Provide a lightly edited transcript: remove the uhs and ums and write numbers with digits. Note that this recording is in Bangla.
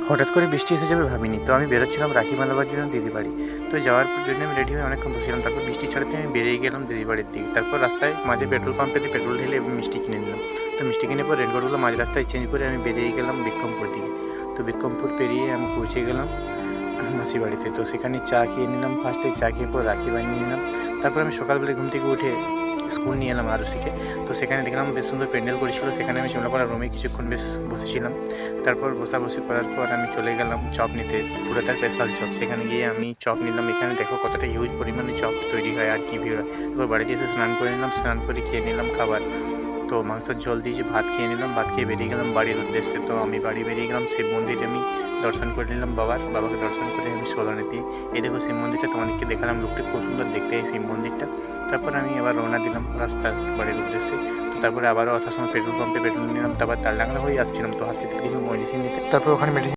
হঠাৎ করে বৃষ্টি এসে যাবে ভাবিনি। তো আমি বেরোচ্ছিলাম রাখি বাঁধাবার জন্য দিদি বাড়ি। তো যাওয়ার জন্য আমি রেডি হয়ে অনেকক্ষণ বসেছিলাম। তারপর বৃষ্টি ছাড়াতে আমি বেরিয়ে গেলাম দিদি বাড়ির দিকে। তারপর রাস্তায় মাঝে পেট্রোল পাম্পেতে পেট্রোল ঢেলে এবং মিষ্টি কিনে নিলাম। তো মিষ্টি কিনে পর রেনকোটগুলো মাঝ রাস্তায় চেঞ্জ করে আমি বেরিয়ে গেলাম বিক্রমপুর দিকে। তো বিক্রমপুর পেরিয়ে আমি পৌঁছে গেলাম মাসির বাড়িতে। তো সেখানে চা খেয়ে নিলাম, ফার্স্টে চা খেয়ে পর রাখি বানিয়ে নিলাম। তারপর আমি সকালবেলা ঘুম থেকে উঠে স্কুল নিয়ে এলাম আরুষিকে। তো সেখানে দেখলাম বেশ সুন্দর প্যান্ডেল করেছিল। সেখানে আমি চন্দ্রকোনা রুমে কিছুক্ষণ বেশ বসেছিলাম। তারপর বসাবসি করার পর আমি চলে গেলাম চপ নিতে, পুরাতার স্পেশাল চপ। সেখানে গিয়ে আমি চপ নিলাম। এখানে দেখো কতটা হিউজ পরিমাণে চপ তৈরি হয় আর কি ভিড় হয়। তারপর বাড়িতে এসে স্নান করে নিলাম, স্নান করে খেয়ে নিলাম খাবার। তো মাংসের ঝোল দিয়ে যে ভাত খেয়ে নিলাম, ভাত খেয়ে বেরিয়ে গেলাম বাড়ির উদ্দেশ্যে। তো আমি বাড়ি বেরিয়ে গেলাম, শিব মন্দিরে আমি দর্শন করে নিলাম বাবাকে দর্শন করে আমি সোলানে দিয়ে এই দেখো শিব মন্দিরটা তোমাদেরকে দেখালাম, লোকটা খুব সুন্দর দেখতে এই শিব মন্দিরটা। তারপর আমি আবার রওনা দিলাম রাস্তার বাড়ির উদ্দেশ্যে। তো তারপরে আবারও আসার সময় পেট্রোল পাম্পে পেট্রোল নিলাম, তারপর তালডাংরা হয়ে আসছিলাম। তো হাসপাতাল কিছু মেডিসিন নিতে, তারপর ওখানে মেডিসিন